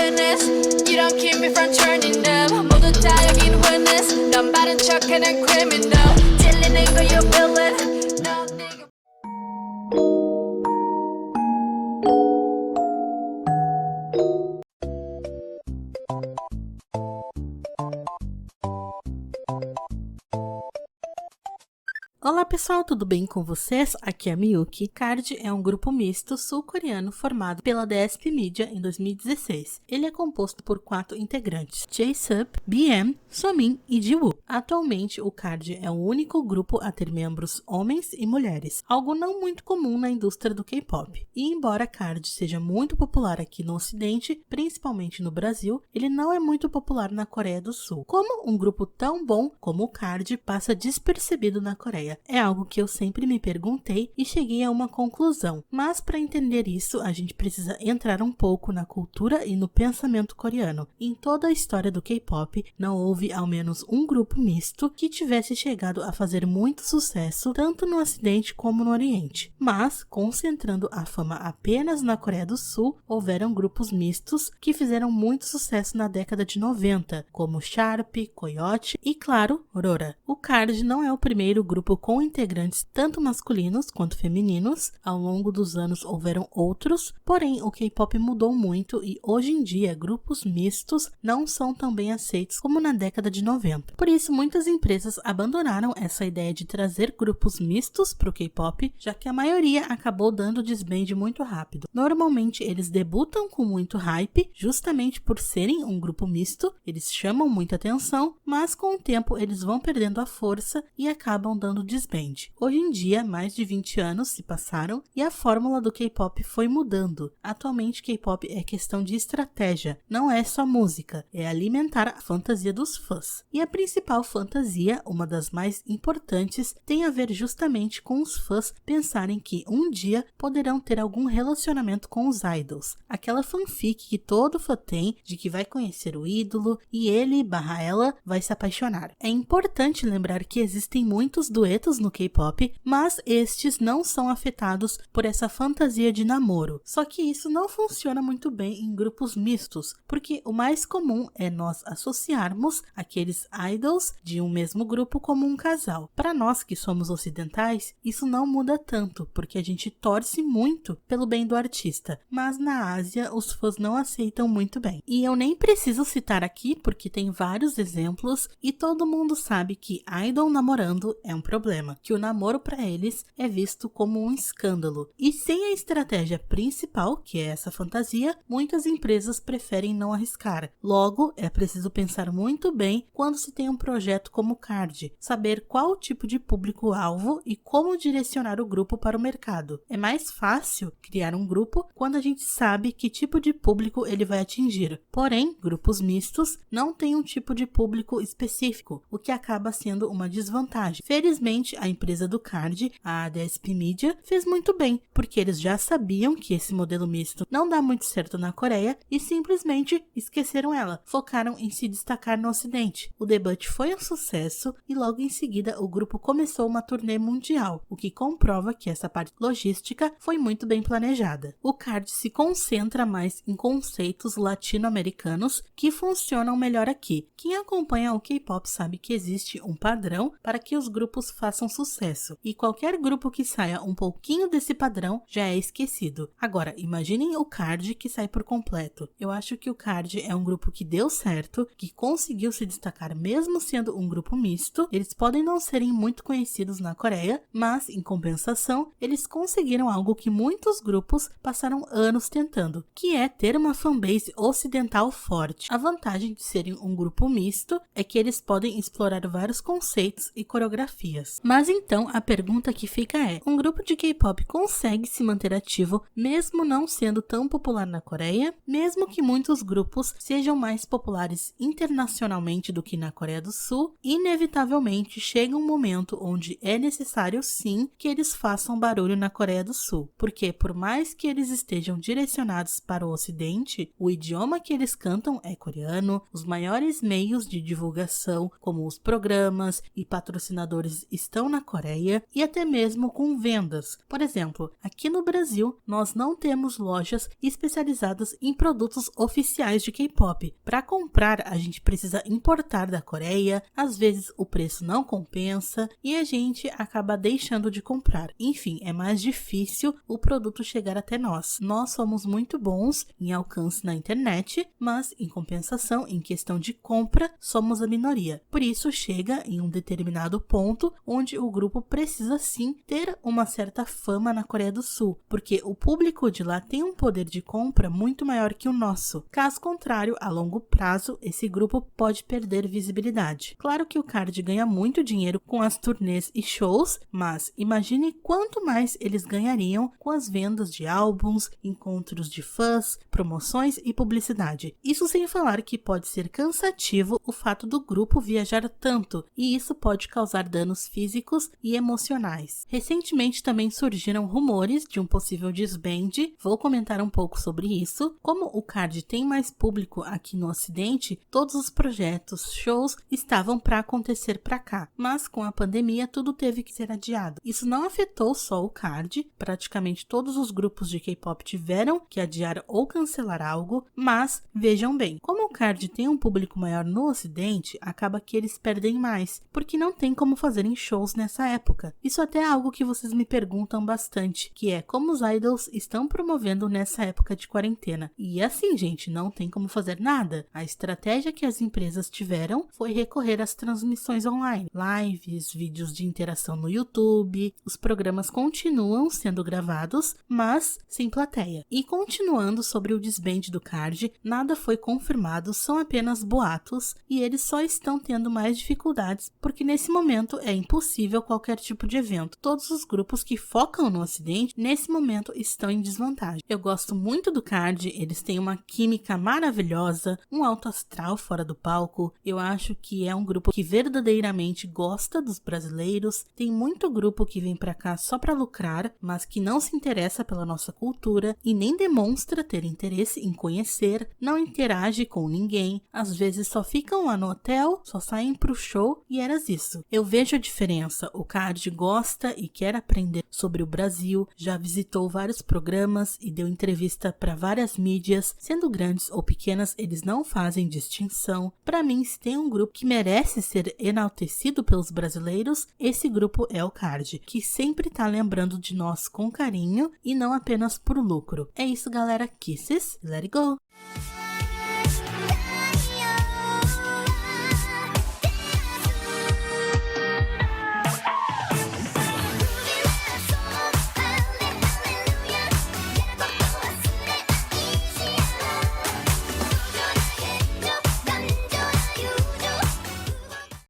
witness. You don't keep me from turning up. 모두 다 여긴 witness. 넌 바른 척하는 criminal. 찔리는 거 you feel it. 너 네가 Olá pessoal, tudo bem com vocês? Aqui é a Miyuki. KARD é um grupo misto sul-coreano formado pela DSP Media em 2016. Ele é composto por 4 integrantes, J-Sub, BM, Somin e Jiwoo. Atualmente, o KARD é o único grupo a ter membros homens e mulheres, algo não muito comum na indústria do K-pop. E embora KARD seja muito popular aqui no ocidente, principalmente no Brasil, ele não é muito popular na Coreia do Sul. Como um grupo tão bom como o KARD passa despercebido na Coreia? É algo que eu sempre me perguntei e cheguei a uma conclusão. Mas para entender isso, a gente precisa entrar um pouco na cultura e no pensamento coreano. Em toda a história do K-pop, não houve ao menos um grupo misto que tivesse chegado a fazer muito sucesso tanto no Ocidente como no Oriente. Mas, concentrando a fama apenas na Coreia do Sul, houveram grupos mistos que fizeram muito sucesso na década de 90, como Sharp, Coyote e, claro, Rora. O KARD não é o primeiro grupo com integrantes tanto masculinos quanto femininos. Ao longo dos anos houveram outros, porém o K-pop mudou muito e hoje em dia grupos mistos não são tão bem aceitos como na década de 90. Por isso muitas empresas abandonaram essa ideia de trazer grupos mistos para o K-pop, já que a maioria acabou dando desbande muito rápido. Normalmente eles debutam com muito hype, justamente por serem um grupo misto, eles chamam muita atenção, mas com o tempo eles vão perdendo a força e acabam dando desbande. Hoje em dia, mais de 20 anos se passaram e a fórmula do K-pop foi mudando. Atualmente, K-pop é questão de estratégia, não é só música, é alimentar a fantasia dos fãs. E a principal fantasia, uma das mais importantes, tem a ver justamente com os fãs pensarem que um dia poderão ter algum relacionamento com os idols. Aquela fanfic que todo fã tem de que vai conhecer o ídolo e ele/ela vai se apaixonar. É importante lembrar que existem muitos duetos no K-pop, mas estes não são afetados por essa fantasia de namoro. Só que isso não funciona muito bem em grupos mistos, porque o mais comum é nós associarmos aqueles idols de um mesmo grupo como um casal. Para nós que somos ocidentais, isso não muda tanto, porque a gente torce muito pelo bem do artista, mas na Ásia os fãs não aceitam muito bem. E eu nem preciso citar aqui, porque tem vários exemplos e todo mundo sabe que idol namorando é um problema, que o namoro para eles é visto como um escândalo. E sem a estratégia principal, que é essa fantasia, muitas empresas preferem não arriscar. Logo, é preciso pensar muito bem quando se tem um projeto como o KARD, saber qual o tipo de público-alvo e como direcionar o grupo para o mercado. É mais fácil criar um grupo quando a gente sabe que tipo de público ele vai atingir. Porém, grupos mistos não têm um tipo de público específico, o que acaba sendo uma desvantagem. Felizmente, a empresa do KARD, a DSP Media, fez muito bem, porque eles já sabiam que esse modelo misto não dá muito certo na Coreia e simplesmente esqueceram ela, focaram em se destacar no ocidente. O debut foi um sucesso e logo em seguida o grupo começou uma turnê mundial, o que comprova que essa parte logística foi muito bem planejada. O KARD se concentra mais em conceitos latino-americanos que funcionam melhor aqui. Quem acompanha o K-pop sabe que existe um padrão para que os grupos façam sucesso, e qualquer grupo que saia um pouquinho desse padrão já é esquecido. Agora, imaginem o KARD que sai por completo. Eu acho que o KARD é um grupo que deu certo, que conseguiu se destacar mesmo sendo um grupo misto. Eles podem não serem muito conhecidos na Coreia, mas, em compensação, eles conseguiram algo que muitos grupos passaram anos tentando, que é ter uma fanbase ocidental forte. A vantagem de serem um grupo misto é que eles podem explorar vários conceitos e coreografias. Mas então, a pergunta que fica é: um grupo de K-pop consegue se manter ativo mesmo não sendo tão popular na Coreia? Mesmo que muitos grupos sejam mais populares internacionalmente do que na Coreia do Sul, inevitavelmente chega um momento onde é necessário sim que eles façam barulho na Coreia do Sul, porque por mais que eles estejam direcionados para o ocidente, o idioma que eles cantam é coreano, os maiores meios de divulgação, como os programas e patrocinadores estão na Coreia e até mesmo com vendas. Por exemplo, aqui no Brasil, nós não temos lojas especializadas em produtos oficiais de K-pop. Para comprar, a gente precisa importar da Coreia, às vezes o preço não compensa e a gente acaba deixando de comprar. Enfim, é mais difícil o produto chegar até nós. Nós somos muito bons em alcance na internet, mas em compensação, em questão de compra, somos a minoria. Por isso, chega em um determinado ponto onde o grupo precisa sim ter uma certa fama na Coreia do Sul, porque o público de lá tem um poder de compra muito maior que o nosso. Caso contrário, a longo prazo, esse grupo pode perder visibilidade. Claro que o KARD ganha muito dinheiro com as turnês e shows, mas imagine quanto mais eles ganhariam com as vendas de álbuns, encontros de fãs, promoções e publicidade. Isso sem falar que pode ser cansativo o fato do grupo viajar tanto, e isso pode causar danos físicos e emocionais. Recentemente também surgiram rumores de um possível disband, vou comentar um pouco sobre isso. Como o KARD tem mais público aqui no ocidente, todos os projetos, shows estavam para acontecer para cá, mas com a pandemia tudo teve que ser adiado. Isso não afetou só o KARD, praticamente todos os grupos de K-pop tiveram que adiar ou cancelar algo, mas vejam bem, como o KARD tem um público maior no ocidente, acaba que eles perdem mais, porque não tem como fazerem shows nessa época. Isso até é algo que vocês me perguntam bastante, que é como os idols estão promovendo nessa época de quarentena. E assim, gente, não tem como fazer nada. A estratégia que as empresas tiveram foi recorrer às transmissões online, lives, vídeos de interação no YouTube. Os programas continuam sendo gravados, mas sem plateia. E continuando sobre o disband do KARD, nada foi confirmado, são apenas boatos e eles só estão tendo mais dificuldades porque nesse momento é impossível qualquer tipo de evento. Todos os grupos que focam no ocidente nesse momento estão em desvantagem. Eu gosto muito do KARD, eles têm uma química maravilhosa, um alto astral fora do palco. Eu acho que é um grupo que verdadeiramente gosta dos brasileiros. Tem muito grupo que vem pra cá só pra lucrar, mas que não se interessa pela nossa cultura e nem demonstra ter interesse em conhecer, não interage com ninguém, às vezes só ficam lá no hotel, só saem pro show e era isso. Eu vejo a diferença, o KARD gosta e quer aprender sobre o Brasil, já visitou vários programas e deu entrevista para várias mídias, sendo grandes ou pequenas, eles não fazem distinção. Para mim, se tem um grupo que merece ser enaltecido pelos brasileiros, esse grupo é o KARD, que sempre tá lembrando de nós com carinho e não apenas por lucro. É isso, galera. Kisses, let it go!